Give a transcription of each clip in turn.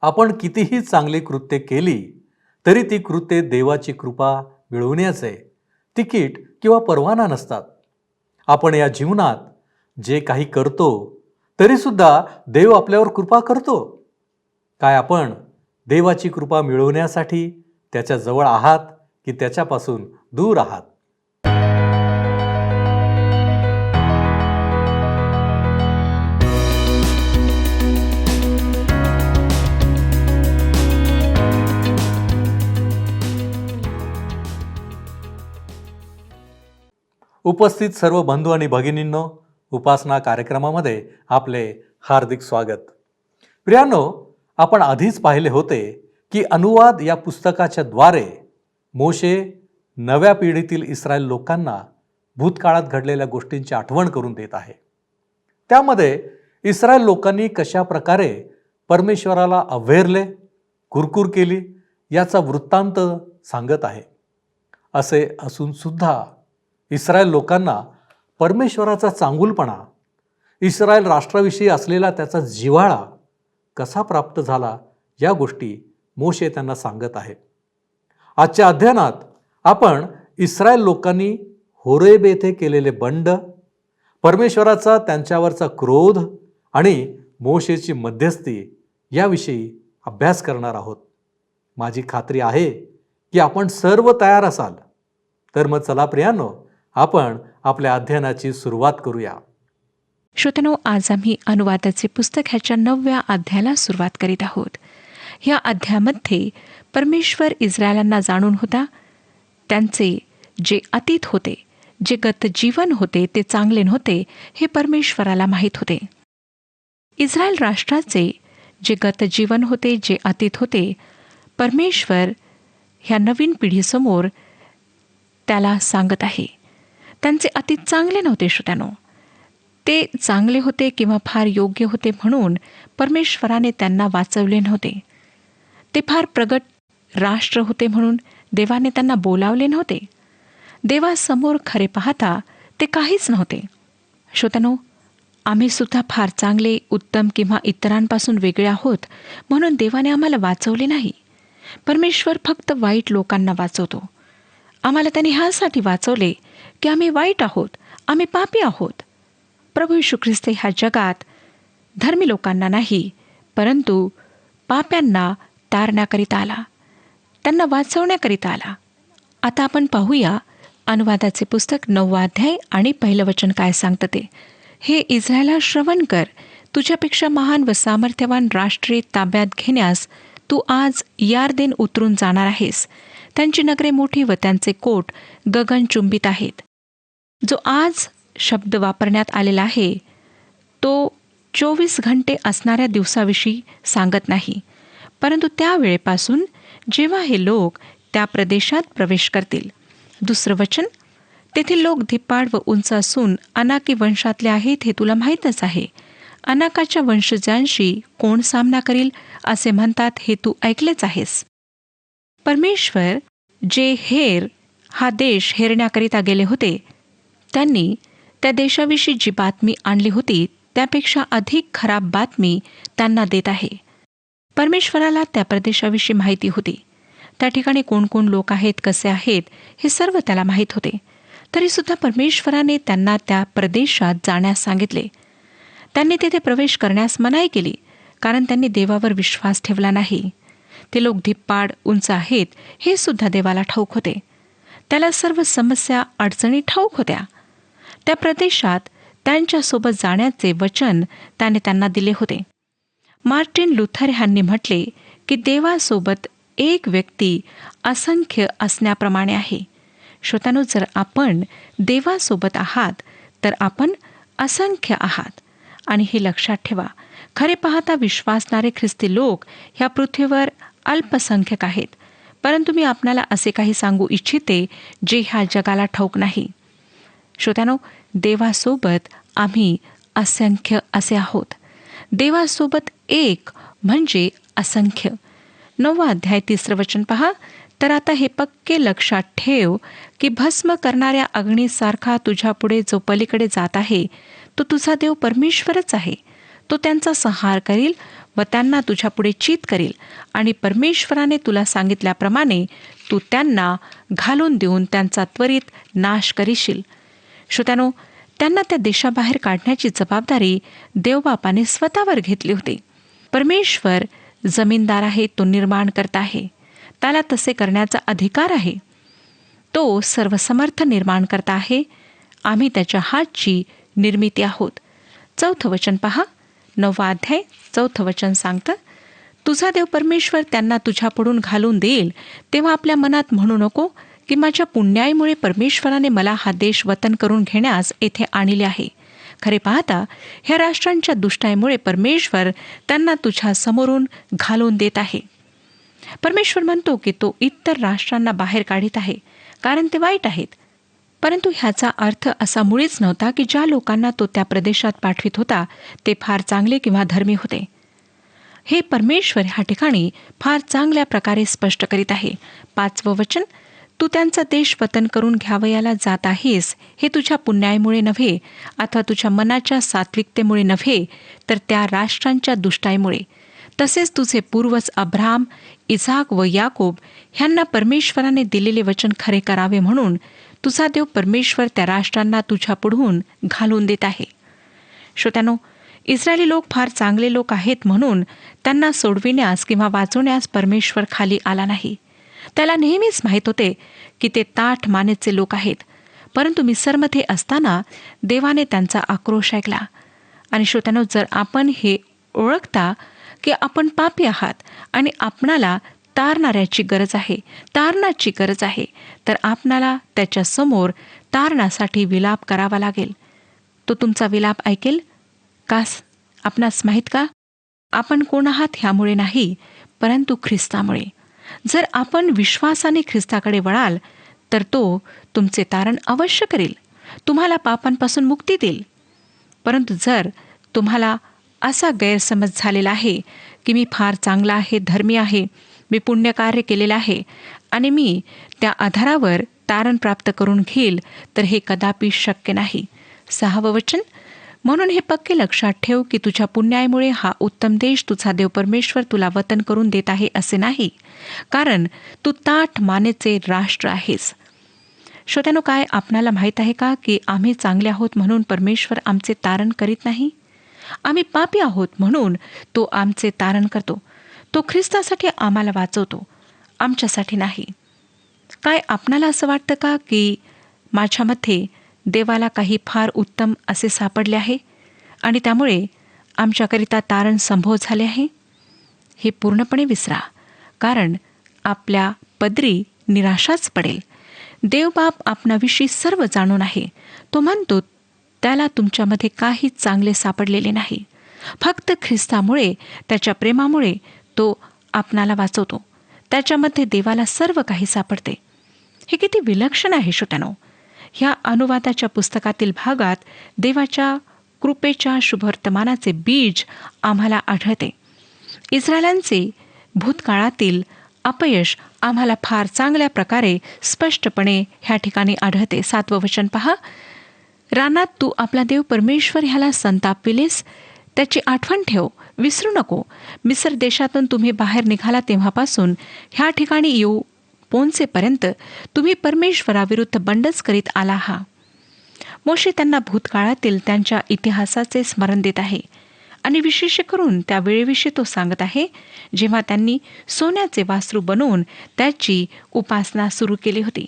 आपण कितीही चांगली कृत्ये केली तरी ती कृत्ये देवाची कृपा मिळवण्याचे तिकीट किंवा परवाना नसतात. आपण या जीवनात जे काही करतो तरीसुद्धा देव आपल्यावर कृपा करतो. काय आपण देवाची कृपा मिळवण्यासाठी त्याच्या जवळ आहात की त्याच्यापासून दूर आहात? उपस्थित सर्व बंधू आणि भगिनींनो, उपासना कार्यक्रमामध्ये आपले हार्दिक स्वागत. प्रियानो, आपण आधीच पाहिले होते की अनुवाद या पुस्तकाच्या द्वारे मोशे नव्या पिढीतील इस्रायल लोकांना भूतकाळात घडलेल्या गोष्टींची आठवण करून देत आहे. त्यामध्ये इस्रायल लोकांनी कशा प्रकारे परमेश्वराला अव्हेरले, कुरकुर केली याचा वृत्तांत सांगत आहे. असे असून सुद्धा इस्रायल लोकांना परमेश्वराचा चांगुलपणा, इस्रायल राष्ट्राविषयी असलेला त्याचा जिव्हाळा कसा प्राप्त झाला या गोष्टी मोशे त्यांना सांगत आहे. आजच्या अध्ययनात आपण इस्रायल लोकांनी होरेब येथे केलेले बंड, परमेश्वराचा त्यांच्यावरचा क्रोध आणि मोशेची मध्यस्थी याविषयी अभ्यास करणार आहोत. माझी खात्री आहे की आपण सर्व तयार असाल. तर मग चला प्रियानो, आपण आपल्या अध्ययनाची सुरुवात करूया. श्रोत्यांनो, आज आम्ही अनुवादाचे पुस्तक ह्याच्या 9व्या अध्यायाला सुरुवात करीत आहोत. या अध्यायामध्ये परमेश्वर इस्रायलांना जाणून होता. त्यांचे जे अतीत होते, जे गत जीवन होते ते चांगले नव्हते हे परमेश्वराला माहीत होते. इस्रायल राष्ट्राचे जे गत जीवन होते, जे अतीत होते, परमेश्वर ह्या नवीन पिढीसमोर त्याला सांगत आहे. त्यांचे अतीत चांगले नव्हते श्रोत्यांनो. ते चांगले होते किंवा फार योग्य होते म्हणून परमेश्वराने त्यांना वाचवले नव्हते. ते फार प्रगत राष्ट्र होते म्हणून देवाने त्यांना बोलावले नव्हते. देवासमोर खरे पाहता ते काहीच नव्हते. श्रोत्यांनो, आम्ही सुद्धा फार चांगले, उत्तम किंवा इतरांपासून वेगळे आहोत म्हणून देवाने आम्हाला वाचवले नाही. परमेश्वर फक्त वाईट लोकांना वाचवतो. आम्हाला त्याने ह्यासाठी वाचवले की आम्ही वाईट आहोत, आम्ही पापी आहोत. प्रभू येशू ख्रिस्त ह्या जगात धर्मी लोकांना नाही, परंतु पाप्यांना तारण्याकरिता आला, त्यांना वाचवण्याकरिता आला. आता आपण पाहूया अनुवादाचे पुस्तक 9वा अध्याय आणि पहिलं वचन काय सांगतं ते. हे इस्रायला, श्रवण कर. तुझ्यापेक्षा महान व सामर्थ्यवान राष्ट्रे ताब्यात घेण्यास तू आज यारदेन उतरून जाणार आहेस. त्यांची नगरे मोठी व त्यांचे कोट गगनचुंबित आहेत. जो आज शब्द वापरण्यात आलेला आहे तो 24 घंटे असणाऱ्या दिवसाविषयी सांगत नाही, परंतु त्या वेळेपासून जेव्हा हे लोक त्या प्रदेशात प्रवेश करतील. दुसरं वचन, तेथील लोक धिप्पाड व उंच असून अनाकी वंशातले आहेत हे तुला माहीतच आहे. अनाकाच्या वंशजांशी कोण सामना करील असे म्हणतात हे तू ऐकलेच आहेस. परमेश्वर जे हेर हा देश हेरण्याकरिता गेले होते, त्यांनी त्या देशाविषयी जी बातमी आणली होती त्यापेक्षा अधिक खराब बातमी त्यांना देत आहे. परमेश्वराला त्या प्रदेशाविषयी माहिती होती. त्या ठिकाणी कोण कोण लोक आहेत, कसे आहेत हे सर्व त्याला माहीत होते. तरीसुद्धा परमेश्वराने त्यांना त्या प्रदेशात जाण्यास सांगितले. त्यांनी तेथे प्रवेश करण्यास मनाई केली, कारण त्यांनी देवावर विश्वास ठेवला नाही. ते लोक धिप्पाड, उंच आहेत हे सुद्धा देवाला ठाऊक होते. त्याला सर्व समस्या, अडचणी ठाऊक होत्या. त्या प्रदेशात त्यांच्यासोबत जाण्याचे वचन त्याने त्यांना दिले होते. मार्टिन लुथर यांनी म्हटले की देवासोबत एक व्यक्ती असंख्य असण्याप्रमाणे आहे. श्रोत्यांनो, जर आपण देवासोबत आहात तर आपण असंख्य आहात. आणि हे लक्षात ठेवा, खरे पाहता विश्वासणारे ख्रिस्ती लोक ह्या पृथ्वीवर अल्पसंख्यक आहेत. परंतु मी आपणाला असे काही सांगू इच्छिते जे ह्या जगाला ठाऊक नाही. श्रोत्यांनो, देवासोबत आम्ही असंख्य असे आहोत. देवासोबत एक म्हणजे असंख्य. 9वा अध्याय 3रं वचन पहा. तर आता हे पक्के लक्षात ठेव की भस्म करणाऱ्या अग्नीसारखा तुझ्या पुढे जो पलीकडे जात आहे तो तुझा देव परमेश्वरच आहे. तो तो त्यांचा संहार करील व त्यांना तुझ्यापुढे चित करील, आणि परमेश्वराने तुला सांगितल्याप्रमाणे तू त्यांना घालून देऊन त्यांचा त्वरित नाश करीशील. श्रोत्यानो, त्यांना त्या देशाबाहेर काढण्याची जबाबदारी देवबापाने स्वतःवर घेतली होती. परमेश्वर जमीनदार आहे, तो निर्माण करता आहे, त्याला तसे करण्याचा अधिकार आहे. तो सर्वसमर्थ निर्माण करता आहे. आम्ही त्याच्या हातची निर्मिती आहोत. 4 वचन पहा, 9 अध्याय 4 वचन सांगतं, तुझा देव परमेश्वर त्यांना तुझ्यापुढून घालून देईल तेव्हा आपल्या मनात म्हणू नको की माझ्या पुण्याईमुळे परमेश्वराने मला हा देश वतन करून घेण्यास येथे आणले आहे. खरे पाहता ह्या राष्ट्रांच्या दुष्टाईमुळे परमेश्वर त्यांना तुझ्या समोरून घालून देत आहे. परमेश्वर म्हणतो की तो इतर राष्ट्रांना बाहेर काढीत आहे कारण ते वाईट आहेत. परंतु ह्याचा अर्थ असा मुळीच नव्हता की ज्या लोकांना तो त्या प्रदेशात पाठवित होता ते फार चांगले किंवा धर्मी होते. हे परमेश्वर ह्या ठिकाणी फार चांगल्या प्रकारे स्पष्ट करीत आहे. 5वं वचन, तू त्यांचा देश वतन करून घ्यावयाला जात आहेस हे तुझ्या पुण्याईमुळे नव्हे अथवा तुझ्या मनाच्या सात्विकतेमुळे नव्हे, तर त्या राष्ट्रांच्या दुष्टाईमुळे. तसेच तुझे पूर्वज अब्राम, इसाक व याकोब ह्यांना परमेश्वराने दिलेले वचन खरे करावे म्हणून तुझा देव परमेश्वर त्या राष्ट्रांना तुझ्या पुढून घालून देत आहे. श्रोत्यानो, इस्रायली लोक फार चांगले लोक आहेत म्हणून त्यांना सोडविण्यास किंवा वाचवण्यास परमेश्वर खाली आला नाही. त्याला नेहमीच माहीत होते की ते ताठ मानेचे लोक आहेत. परंतु मिसरमध्ये असताना देवाने त्यांचा आक्रोश ऐकला. आणि श्रोत्यानो, जर आपण हे ओळखता की आपण पापी आहात आणि आपणाला तारणाऱ्याची गरज आहे, तारणाची गरज आहे, तर आपणाला त्याच्या समोर तारणासाठी विलाप करावा लागेल. तो तुमचा विलाप ऐकेल का? आपणास माहीत का? आपण कोण आहात ह्यामुळे नाही, परंतु ख्रिस्तामुळे. जर आपण विश्वासाने ख्रिस्ताकडे वळाल तर तो तुमचे तारण अवश्य करेल, तुम्हाला पापांपासून मुक्ती देईल. परंतु जर तुम्हाला असा गैरसमज झालेला आहे की मी फार चांगला आहे, धर्मी आहे, मी पुण्यकार्य केलेलं आहे आणि मी त्या आधारावर तारण प्राप्त करून घेईल, तर हे कदापि शक्य नाही. 6वं वचन, म्हणून हे पक्के लक्षात ठेव की तुझ्या पुण्याईमुळे हा उत्तम देश तुझा देव परमेश्वर तुला वतन करून देत आहे असे नाही, कारण तू ताठ मानेचे राष्ट्र आहेस. श्रोत्यानो, काय आपणाला माहीत आहे का की आम्ही चांगले आहोत म्हणून परमेश्वर आमचे तारण करीत नाही. आम्ही पापी आहोत म्हणून तो आमचे तारण करतो. तो ख्रिस्तासाठी आम्हाला वाचवतो, आमच्यासाठी नाही. काय आपणाला असं वाटतं का की माझ्यामध्ये देवाला काही फार उत्तम असे सापडले आहे आणि त्यामुळे आमच्याकरिता तारण संभव झाले आहे? हे पूर्णपणे विसरा, कारण आपल्या पदरी निराशाच पडेल. देवबाप आपणाविषयी सर्व जाणून आहे. तो म्हणतो त्याला तुमच्यामध्ये काही चांगले सापडलेले नाही. फक्त ख्रिस्तामुळे, त्याच्या प्रेमामुळे तो आपणाला वाचवतो. त्याच्यामध्ये देवाला सर्व काही सापडते. हे किती विलक्षण आहे श्रोत्यानो. ह्या अनुवादाच्या पुस्तकातील भागात देवाच्या कृपेच्या शुभवर्तमानाचे बीज आम्हाला आढळते. इस्रायलांचे भूतकाळातील अपयश आम्हाला फार चांगल्या प्रकारे स्पष्टपणे ह्या ठिकाणी आढळते. 7वं वचन पहा, रानात तू आपला देव परमेश्वर ह्याला संतापविलेस, त्याची आठवण ठेव, विसरू नको. मिस्र देशातून तुम्ही बाहेर निघाला तेव्हापासून ह्या ठिकाणी येऊ पोहोचेपर्यंत तुम्ही परमेश्वराविरुद्ध बंडच करीत आला आहात. मोशे त्यांना भूतकाळातील त्यांच्या इतिहासाचे स्मरण देत आहे आणि विशेष करून त्या वेळेविषयी तो सांगत आहे जेव्हा त्यांनी सोन्याचे वासरू बनवून त्याची उपासना सुरू केली होती.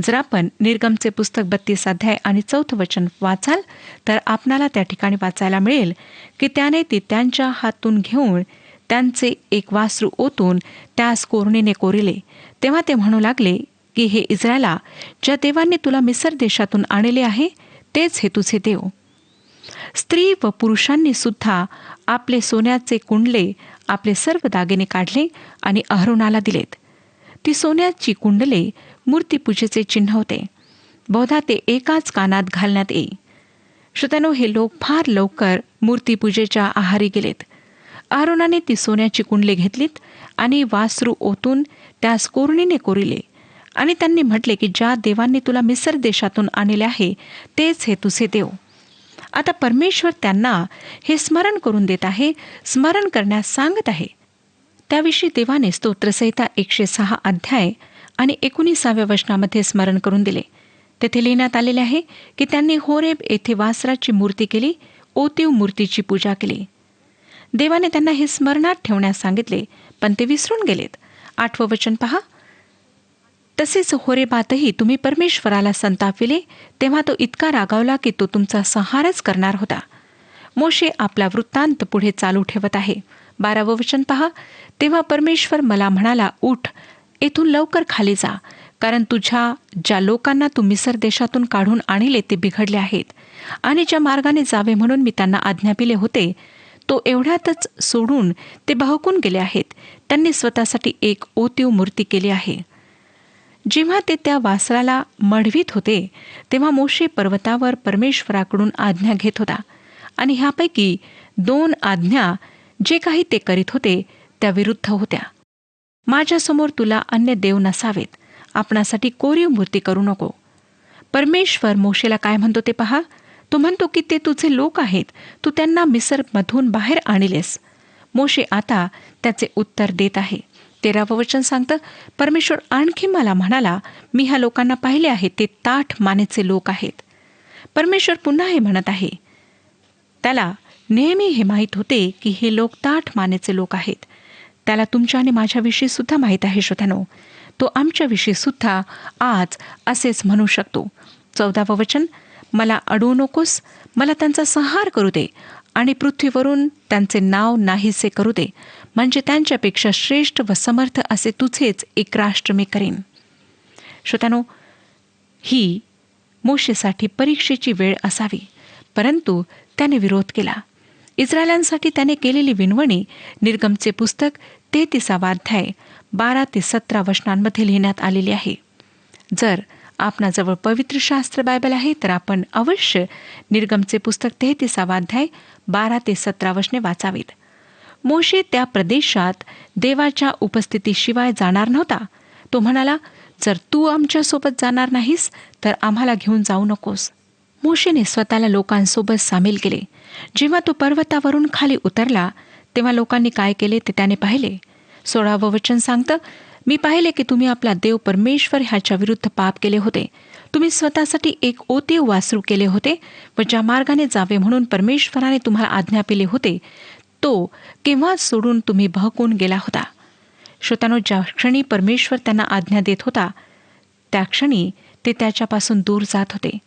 जर आपण निर्गमचे पुस्तक 32 अध्याय आणि 4 वचन वाचाल तर आपणाला त्या ठिकाणी वाचायला मिळेल की त्याने ती त्यांच्या हातून घेऊन त्यांचे एक वासरू ओतून त्यास कोरणीने कोरिले. तेव्हा ते म्हणू लागले की हे इस्रायला, ज्या देवांनी तुला मिस्र देशातून आणले आहे तेच हे तुझे देव. स्त्री व पुरुषांनी सुद्धा आपले सोन्याचे कुंडले, आपले सर्व दागिने काढले आणि अहरोनाला दिलेत. ती सोन्याची कुंडले मूर्तीपूजेचे चिन्ह होते. बहुधा ते एकाच कानात घालण्यात येई. श्रोत्यानो, हे लोक फार लवकर मूर्तीपूजेच्या आहारी गेलेत. अहरोनाने ती सोन्याची कुंडले घेतलीत आणि वासरू ओतून त्यास कोरणीने कोरिले आणि त्यांनी म्हटले की ज्या देवांनी तुला मिस्र देशातून आणले आहे तेच हे तुझे देव. आता परमेश्वर त्यांना हे स्मरण करून देत आहे, स्मरण करण्यास सांगत आहे. त्याविषयी देवाने स्तोत्रसंहिता 106 अध्याय आणि 19व्या वचनामध्ये स्मरण करून दिले. तेथे लिहिण्यात आलेले आहे की त्यांनी होरेब येथे वासराची मूर्ती केली, ओतीव मूर्तीची पूजा केली. देवाने त्यांना हे स्मरणात ठेवण्यास सांगितले, पण ते विसरून गेलेत. 8वं वचन पहा. तसेच होरेबातही तुम्ही परमेश्वराला संतापविले, तेव्हा तो इतका रागावला की तो तुमचा संहारच करणार होता. मोशे आपला वृत्तांत पुढे चालू ठेवत आहे. 12वं वचन पहा. तेव्हा परमेश्वर मला म्हणाला, उठ, येथून लवकर खाली जा, कारण तुझ्या ज्या लोकांना तू मिस्र देशातून काढून आणले ते बिघडले आहेत, आणि ज्या मार्गाने जावे म्हणून मी त्यांना आज्ञापिले होते तो एवढ्यातच सोडून ते बहकून गेले आहेत. त्यांनी स्वतःसाठी एक ओतीव मूर्ती केली आहे. जेव्हा ते त्या वासराला मढवीत होते तेव्हा मोशे पर्वतावर परमेश्वराकडून आज्ञा घेत होता, आणि ह्यापैकी 2 आज्ञा जे काही ते करीत होते त्या विरुद्ध होत्या. माझ्यासमोर तुला अन्य देव नसावेत, आपणासाठी कोरीव मूर्ती करू नको. परमेश्वर मोशेला काय म्हणतो ते पहा. तो म्हणतो की ते तुझे लोक आहेत, तू त्यांना मिस्रमधून बाहेर आणलेस. मोशे आता त्याचे उत्तर देत आहे. 13वं वचन सांगतं, परमेश्वर आणखी मला म्हणाला, मी ह्या लोकांना पाहिले आहे, ते ताठ मानेचे लोक आहेत. परमेश्वर पुन्हा हे म्हणत आहे. त्याला नेहमी हे माहीत होते की हे लोक ताठ मानेचे लोक आहेत. त्याला तुमच्या आणि माझ्याविषयी सुद्धा माहीत आहे श्रोत्यानो. तो आमच्याविषयी सुद्धा आज असेच म्हणू शकतो. 14वं वचन, मला अडवू नकोस, मला त्यांचा संहार करू दे आणि पृथ्वीवरून त्यांचे नाव नाहीसे करू दे, म्हणजे त्यांच्यापेक्षा श्रेष्ठ व समर्थ असे तुझेच एक राष्ट्र मी करीन. श्रोत्यानो, ही मोशेसाठी परीक्षेची वेळ असावी, परंतु त्याने विरोध केला. इस्रायलांसाठी त्याने केलेली विनवणी निर्गमचे पुस्तक 33वा अध्याय 12 ते 17 वचनांमध्ये लिहिण्यात आलेली आहे. जर आपणाजवळ पवित्र शास्त्र बायबल आहे तर आपण अवश्य निर्गमचे पुस्तक 33वा अध्याय 12 ते 17 वचने वाचावीत. मोशे त्या प्रदेशात देवाच्या उपस्थितीशिवाय जाणार नव्हता. तो म्हणाला, जर तू आमच्यासोबत जाणार नाहीस तर आम्हाला घेऊन जाऊ नकोस. मोशेने स्वतःला लोकांसोबत सामील केले. जेव्हा तो पर्वतावरून खाली उतरला तेव्हा लोकांनी काय केले ते त्याने पाहिले. 16वं वचन सांगतं, मी पाहिले की तुम्ही आपला देव परमेश्वर ह्याच्या विरुद्ध पाप केले होते. तुम्ही स्वतःसाठी एक ओतीव वासरू केले होते व ज्या मार्गाने जावे म्हणून परमेश्वराने तुम्हाला आज्ञापिले होते तो केव्हाच सोडून तुम्ही बहकून गेला होता. श्रोत्यानो, ज्या क्षणी परमेश्वर त्यांना आज्ञा देत होता त्या क्षणी ते त्याच्यापासून दूर जात होते,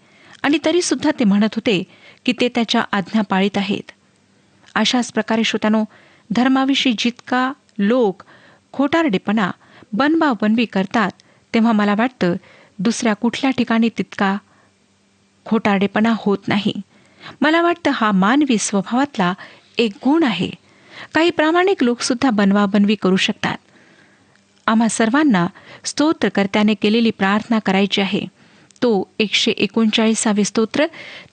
आणि तरीसुद्धा ते म्हणत होते की ते त्याच्या आज्ञा पाळीत आहेत. अशाच प्रकारे श्रोत्यानो, धर्माविषयी जितका लोक खोटारडेपणा बनवाबनवी करतात तेव्हा मला वाटतं दुसऱ्या कुठल्या ठिकाणी तितका खोटारडेपणा होत नाही. मला वाटतं हा मानवी स्वभावातला एक गुण आहे. काही प्रामाणिक लोकसुद्धा बनवाबनवी करू शकतात. आम्हा सर्वांना स्तोत्रकर्त्याने केलेली प्रार्थना करायची आहे. तो 139 स्तोत्र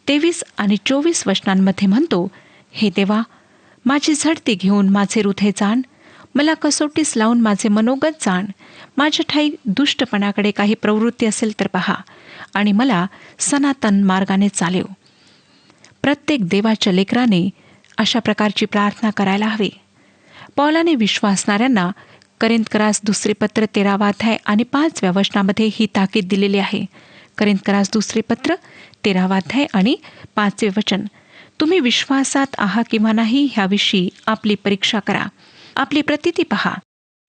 23 आणि 24 वचनांमध्ये म्हणतो, हे देवा, माझी झडती घेऊन माझे हृदय जाण, मला कसोटीस लावून माझे मनोगत जाण. माझ्या ठाई दुष्टपणाकडे काही प्रवृत्ती असेल तर पहा, आणि मला सनातन मार्गाने चालव. प्रत्येक देवाच्या लेकराने अशा प्रकारची प्रार्थना करायला हवी. पौलाने विश्वासणाऱ्यांना करिंथकरास 2 पत्र 13वा अध्याय आणि 5व्या वचनामध्ये ही ताकीद दिलेली आहे. करिंथकरास 2 पत्र 13वा अध्याय आणि 5वे वचन, तुम्ही विश्वासात आहात किंवा नाही ह्याविषयी आपली परीक्षा करा. आपली प्रतीती पहा.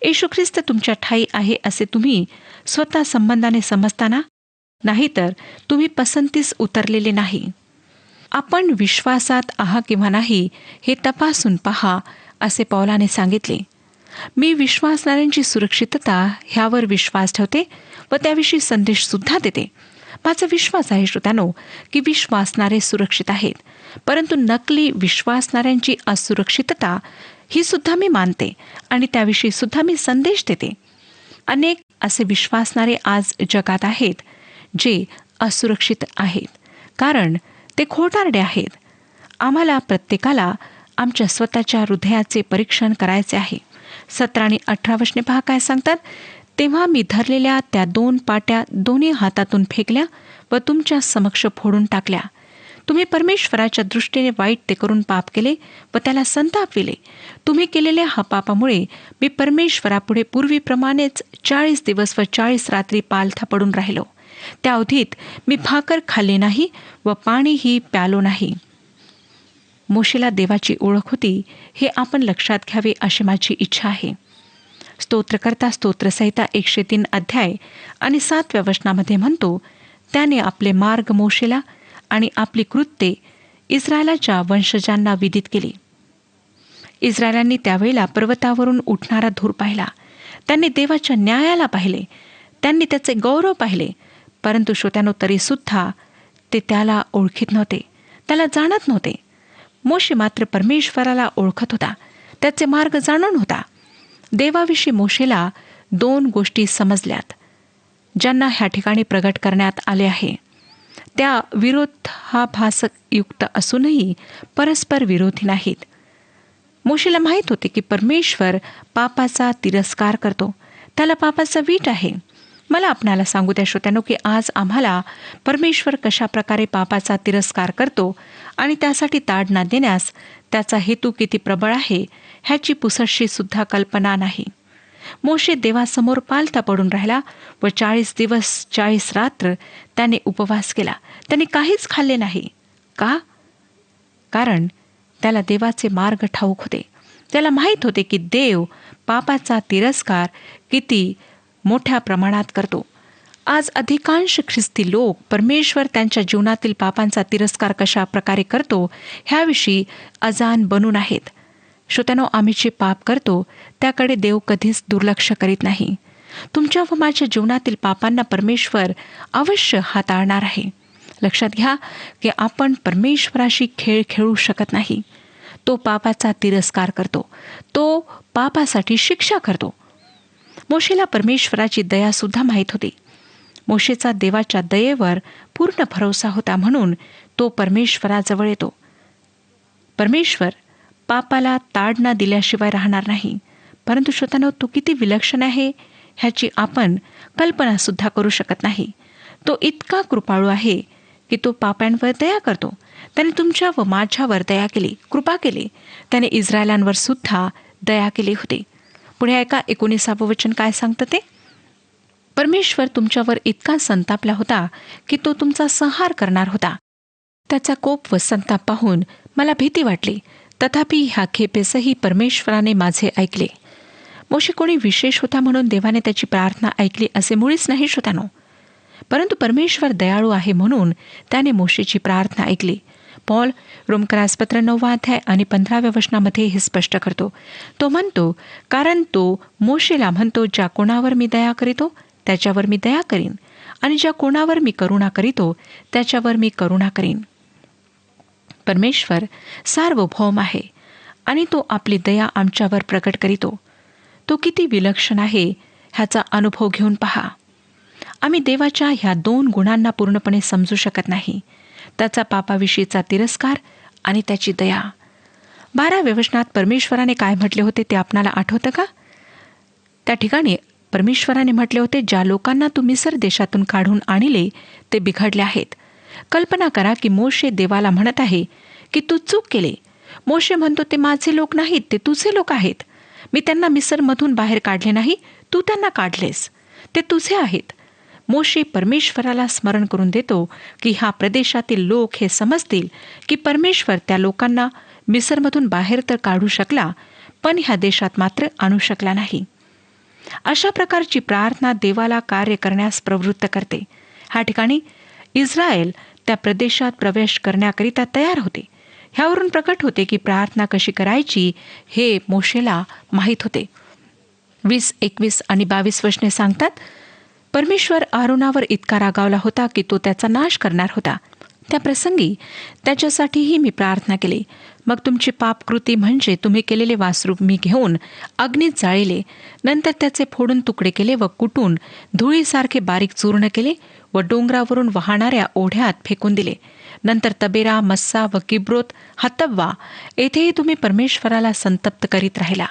येशू ख्रिस्त तुमच्या ठाई आहे असे तुम्ही स्वतः संबंधाने समजताना, नाहीतर तुम्ही पसंतीस उतरलेले नाही. आपण विश्वासात आहात किंवा नाही हे तपासून पहा असे पौलाने सांगितले. मी विश्वासणाऱ्यांची सुरक्षितता ह्यावर विश्वास ठेवते व त्याविषयी संदेश सुद्धा देते. माझा विश्वास आहे श्रोत्यानो की विश्वासणारे सुरक्षित आहेत, परंतु नकली विश्वासणाऱ्यांची असुरक्षितता ही सुद्धा मी मानते आणि त्याविषयी सुद्धा मी संदेश देते. अनेक असे विश्वासणारे आज जगात आहेत जे असुरक्षित आहेत, कारण ते खोटारडे आहेत. आम्हाला प्रत्येकाला आमच्या स्वतःच्या हृदयाचे परीक्षण करायचे आहे. 17 आणि 18 वचने पहा काय सांगतात. तेव्हा मी धरलेल्या त्या 2 पाट्या दोन्ही हातातून फेकल्या व तुमच्या समक्ष फोडून टाकल्या. तुम्ही परमेश्वराच्या दृष्टीने वाईट ते करून पाप केले व त्याला संतापविले. तुम्ही केलेल्या हा पापामुळे मी परमेश्वरापुढे पूर्वीप्रमाणेच 40 दिवस व 40 रात्री पालथा पडून राहिलो. त्या अवधीत मी भाकर खाल्ली नाही व पाणीही प्यालो नाही. मोशेला देवाची ओळख होती हे आपण लक्षात घ्यावे अशी माझी इच्छा आहे. स्तोत्रकर्ता स्तोत्रसंहिता 103 अध्याय आणि 7व्या वचनामध्ये म्हणतो, त्याने आपले मार्ग मोशेला आणि आपली कृत्ये इस्रायलाच्या वंशजांना विदित केली. इस्रायलांनी त्यावेळेला पर्वतावरून उठणारा धूर पाहिला. त्यांनी देवाच्या न्यायाला पाहिले. त्यांनी त्याचे गौरव पाहिले. परंतु श्रोत्यानो, तरीसुद्धा ते त्याला ओळखीत नव्हते, त्याला जाणत नव्हते. मोशे मात्र परमेश्वराला ओळखत होता, त्याचे मार्ग जाणून होता. देवाविषयी मोशेला 2 गोष्टी समजल्यात, ज्यांना ह्या ठिकाणी प्रगट करण्यात आले आहे. त्या विरोधाभासयुक्त असूनही परस्पर विरोधी नाहीत. मोशेला माहीत होते की परमेश्वर पापाचा तिरस्कार करतो, त्याला पापाचा वीट आहे. मला आपणाला सांगू द्या श्रोत्यानो, की आज आम्हाला परमेश्वर कशा प्रकारे पापाचा तिरस्कार करतो आणि त्यासाठी ताडना देण्यास त्याचा हेतू किती प्रबळ आहे ह्याची पुसटशी सुद्धा कल्पना नाही. मोशे देवासमोर पालथा पडून राहिला व 40 दिवस 40 रात्र त्याने उपवास केला. त्याने काहीच खाल्ले नाही. का? कारण त्याला देवाचे मार्ग ठाऊक होते. त्याला माहीत होते की देव पापाचा तिरस्कार किती मोठ्या प्रमाणात करतो. आज अधिकांश ख्रिस्ती लोक परमेश्वर त्यांच्या जीवनातील पापांचा तिरस्कार कशा प्रकारे करतो ह्याविषयी अजाण बनून आहेत. श्रोत्यानो, आम्ही जे पाप करतो त्याकडे देव कधीच दुर्लक्ष करीत नाही. तुमच्या व माझ्या जीवनातील पापांना परमेश्वर अवश्य हाताळणार आहे. लक्षात घ्या की आपण परमेश्वराशी खेळ खेळू शकत नाही. तो पापाचा तिरस्कार करतो, तो पापासाठी शिक्षा करतो. मोशेला परमेश्वराची दयासुद्धा माहीत होती. मोशेचा देवाच्या दयेवर पूर्ण भरोसा होता, म्हणून तो परमेश्वराजवळ येतो. परमेश्वर पापाला ताडना दिल्याशिवाय राहणार नाही. परंतु श्रोत्यानो, तो किती विलक्षण आहे ह्याची आपण कल्पनासुद्धा करू शकत नाही. तो इतका कृपाळू आहे की तो पाप्यांवर दया करतो. त्याने तुमच्या व माझ्यावर दया केली, कृपा केली. त्याने इस्रायलांवर सुद्धा दया केली होती. पुढे ऐका 19वं वचन काय सांगतं ते. परमेश्वर तुमच्यावर इतका संतापला होता की तो तुमचा संहार करणार होता. त्याचा कोप व संताप पाहून मला भीती वाटली. तथापि ह्या खेपेसही परमेश्वराने माझे ऐकले. मोशे कोणी विशेष होता म्हणून देवाने त्याची प्रार्थना ऐकली असे मुळीच नाही श्रोत्यानो. परंतु परमेश्वर दयाळू आहे म्हणून त्याने मोशेची प्रार्थना ऐकली. पॉल रोमकरासपत्र 9 अध्याय आणि 15व्या वचनामध्ये हे स्पष्ट करतो. तो म्हणतो, कारण तो मोशेला म्हणतो, ज्या कोणावर मी दया करीतो त्याच्यावर मी दया करीन, आणि ज्या कोणावर मी करुणा करीतो त्याच्यावर मी करुणा करीन. परमेश्वर सार्वभौम आहे आणि तो आपली दया आमच्यावर प्रकट करीतो. तो किती विलक्षण आहे ह्याचा अनुभव घेऊन पहा. आम्ही देवाच्या ह्या 2 गुणांना पूर्णपणे समजू शकत नाही, त्याचा पापाविषयीचा तिरस्कार आणि त्याची दया. 12व्या वचनात परमेश्वराने काय म्हटले होते ते आपणाला आठवतं का? त्या ठिकाणी परमेश्वराने म्हटले होते, ज्या लोकांना तू मिस्र देशातून काढून आणले ते बिघडले आहेत. कल्पना करा की मोशे देवाला म्हणत आहे की तू चूक केले. मोशे म्हणतो, ते माझे लोक नाहीत, ते तुझे लोक आहेत. मी त्यांना मिस्रमधून बाहेर काढले नाही, तू त्यांना काढलेस, ते तुझे आहेत. मोशे परमेश्वराला स्मरण करून देतो की ह्या प्रदेशातील लोक हे समजतील की परमेश्वर त्या लोकांना मिस्रमधून बाहेर तर काढू शकला, पण ह्या देशात मात्र आणू शकला नाही. अशा प्रकारची प्रार्थना देवाला कार्य करण्यास प्रवृत्त करते. ह्या ठिकाणी इस्रायल त्या प्रदेशात प्रवेश करण्याकरिता तयार होते. ह्यावरून प्रकट होते की प्रार्थना कशी करायची हे मोशेला माहीत होते. 20, 21 आणि 22 वचने सांगतात, परमेश्वर आरोनावर इतका रागावला होता की तो त्याचा नाश करणार होता. त्या प्रसंगी त्याच्यासाठीही मी प्रार्थना केली. मग तुमची पापकृती म्हणजे तुम्ही केलेले वासरू मी घेऊन अग्नीत जाळले. नंतर त्याचे फोडून तुकडे केले व कुटून धुळीसारखे बारीक चूर्ण केले व डोंगरावरून वाहणाऱ्या ओढ्यात फेकून दिले. नंतर तबेरा, मस्सा व किब्रोत हत्तव्वा येथेही तुम्ही परमेश्वराला संतप्त करीत राहिला.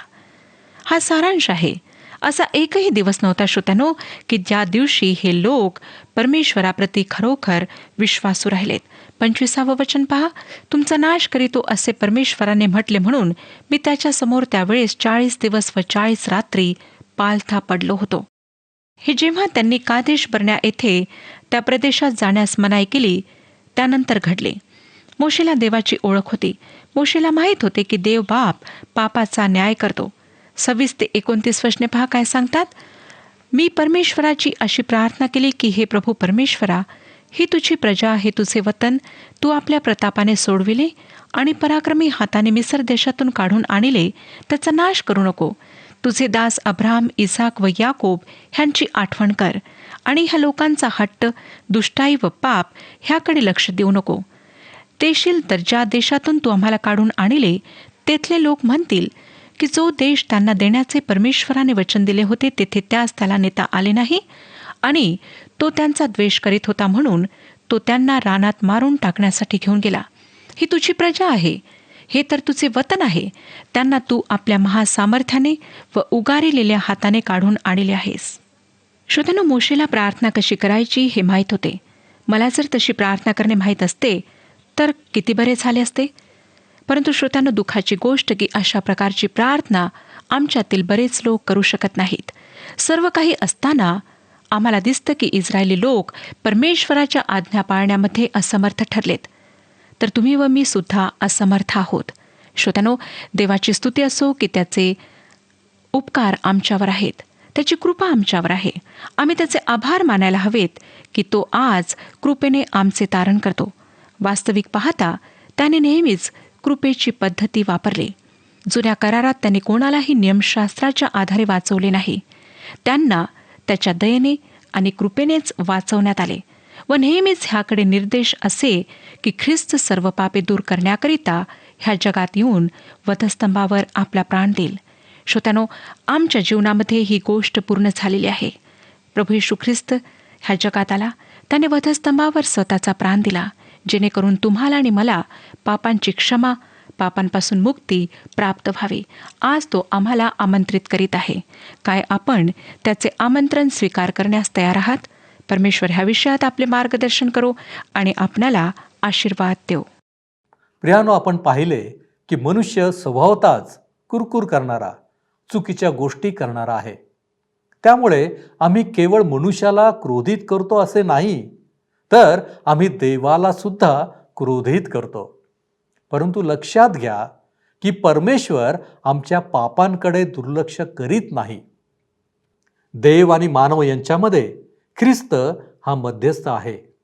हा सारांश आहे. असा एकही दिवस नव्हता श्रोत्यानो की ज्या दिवशी हे लोक परमेश्वराप्रती खरोखर विश्वासू राहिलेत. 25वं वचन पहा, तुमचा नाश करीतो असे परमेश्वराने म्हटले म्हणून मी त्याच्या समोर त्यावेळेस 40 दिवस व 40 रात्री पालथा पडलो होतो. हे जेव्हा त्यांनी कादेश बर्न्या येथे त्या प्रदेशात जाण्यास मनाई केली त्यानंतर घडले. मोशेला देवाची ओळख होती. मोशेला माहीत होते की देव बाप पापाचा न्याय करतो. 26 ते 29 वचने पहा काय सांगतात. मी परमेश्वराची अशी प्रार्थना केली की हे प्रभू परमेश्वरा, ही तुझी प्रजा, हे तुझे वतन तू आपल्या प्रतापाने सोडविले आणि पराक्रमी हाताने मिस्र देशातून काढून आणले, त्याचा नाश करू नको. तुझे दास अब्राम, इसाक व याकोब ह्यांची आठवण कर आणि ह्या लोकांचा हट्ट, दुष्टाई व पाप ह्याकडे लक्ष देऊ नको. देशील तर ज्या देशातून तू आम्हाला काढून आणले तेथले लोक म्हणतील की जो देश त्यांना देण्याचे परमेश्वराने वचन दिले होते तेथे त्यास त्याला नेता आले नाही आणि तो त्यांचा द्वेष करीत होता म्हणून तो त्यांना रानात मारून टाकण्यासाठी घेऊन गेला. ही तुझी प्रजा आहे, हे तर तुझे वतन आहे. त्यांना तू आपल्या महासामर्थ्याने व उगारिलेल्या हाताने काढून आणले आहेस. श्रोत्यानो, मोशेला प्रार्थना कशी करायची हे माहीत होते. मला जर तशी प्रार्थना करणे माहीत असते तर किती बरे झाले असते. परंतु श्रोत्यानो, दुःखाची गोष्ट की अशा प्रकारची प्रार्थना आमच्यातील बरेच लोक करू शकत नाहीत. सर्व काही असताना आम्हाला दिसतं की इस्रायली लोक परमेश्वराच्या आज्ञा पाळण्यामध्ये असमर्थ ठरलेत. तर तुम्ही व मी सुद्धा असमर्थ आहोत. श्रोत्यानो, देवाची स्तुती असो की त्याचे उपकार आमच्यावर आहेत, त्याची कृपा आमच्यावर आहे. आम्ही त्याचे आभार मानायला हवेत की तो आज कृपेने आमचे तारण करतो. वास्तविक पाहता त्याने नेहमीच कृपेची पद्धती वापरली. जुन्या करारात त्याने कोणालाही नियमशास्त्राच्या आधारे वाचवले नाही. त्यांना त्याच्या दयेने आणि कृपेनेच वाचवण्यात आले व नेहमीच ह्याकडे निर्देश असे की ख्रिस्त सर्व पापे दूर करण्याकरिता ह्या जगात येऊन वधस्तंभावर आपला प्राण देईल. श्रोत्यानो, आमच्या जीवनामध्ये ही गोष्ट पूर्ण झालेली आहे. प्रभू येशू ख्रिस्त ह्या जगात आला. त्याने वधस्तंभावर स्वतःचा प्राण दिला जेणेकरून तुम्हाला आणि मला पापांची क्षमा, पापांपासून मुक्ती प्राप्त व्हावी. आज तो आम्हाला आमंत्रित करीत आहे. काय आपण त्याचे आमंत्रण स्वीकार करण्यास तयार आहात? परमेश्वर ह्या विषयात आपले मार्गदर्शन करो आणि आपल्याला आशीर्वाद देऊ. प्रियानो, आपण पाहिले की मनुष्य स्वभावताच कुरकुर करणारा, चुकीच्या गोष्टी करणारा आहे. त्यामुळे आम्ही केवळ मनुष्याला क्रोधित करतो असे नाही, तर आम्ही देवाला सुद्धा क्रोधित करतो. परंतु लक्षात घ्या की परमेश्वर आमच्या पापांकडे दुर्लक्ष करीत नाही. देव आणि मानव यांच्यामध्ये ख्रिस्त हा मध्यस्थ आहे.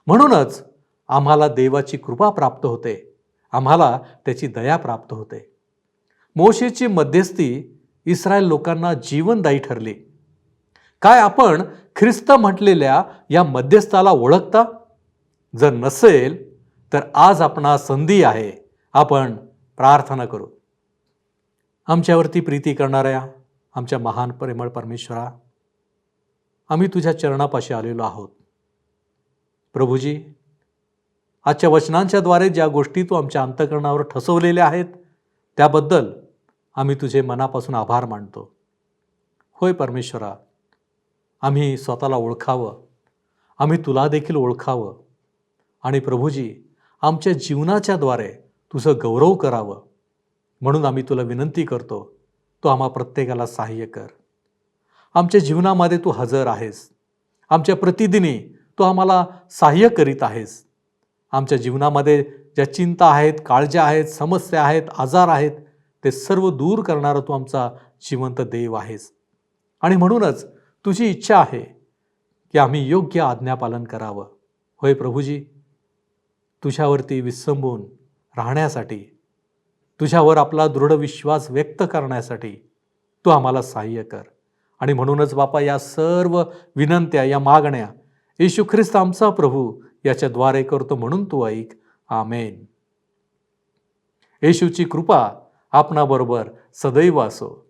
म्हणूनच आम्हाला देवाची कृपा प्राप्त होते, आम्हाला त्याची दया प्राप्त होते. मोशेची मध्यस्थी इस्रायल लोकांना जीवनदायी ठरली. काय आपण ख्रिस्त म्हटलेल्या या मध्यस्थाला ओळखता? जर नसेल तर आज आपणास संधी आहे. आपण प्रार्थना करू. आमच्यावरती प्रीती करणाऱ्या आमच्या महान प्रेमळ परमेश्वरा, आम्ही तुझ्या चरणापाशी आलेलो आहोत. प्रभूजी, आजच्या वचनांच्याद्वारे ज्या गोष्टी तू आमच्या अंतःकरणावर ठसवलेल्या आहेत त्याबद्दल आम्ही तुझे मनापासून आभार मानतो. होय परमेश्वरा, आम्ही स्वतःला ओळखावं, आम्ही तुला देखील ओळखावं आणि प्रभूजी आमच्या जीवनाच्याद्वारे तुझं गौरव करावं म्हणून आम्ही तुला विनंती करतो. तू आम्हा प्रत्येकाला सहाय्य कर. आमच्या जीवनामध्ये तू हजर आहेस. आमच्या प्रतिदिनी तू आम्हाला सहाय्य करीत आहेस. आमच्या जीवनामध्ये ज्या चिंता आहेत, काळज्या आहेत, समस्या आहेत, आजार आहेत, ते सर्व दूर करणारा तू आमचा जिवंत देव आहेस. आणि म्हणूनच तुझी इच्छा आहे की आम्ही योग्य आज्ञापालन करावं. होय प्रभूजी, तुझ्यावरती विसंबून राहण्यासाठी, तुझ्यावर आपला दृढ विश्वास व्यक्त करण्यासाठी तू आम्हाला सहाय्य कर. आणि म्हणूनच बापा, या सर्व विनंत्या, या मागण्या येशू ख्रिस्त आमचा प्रभू याच्याद्वारे करतो म्हणून तू ऐक. आमेन. येशूची कृपा आपणाबरोबर सदैव असो.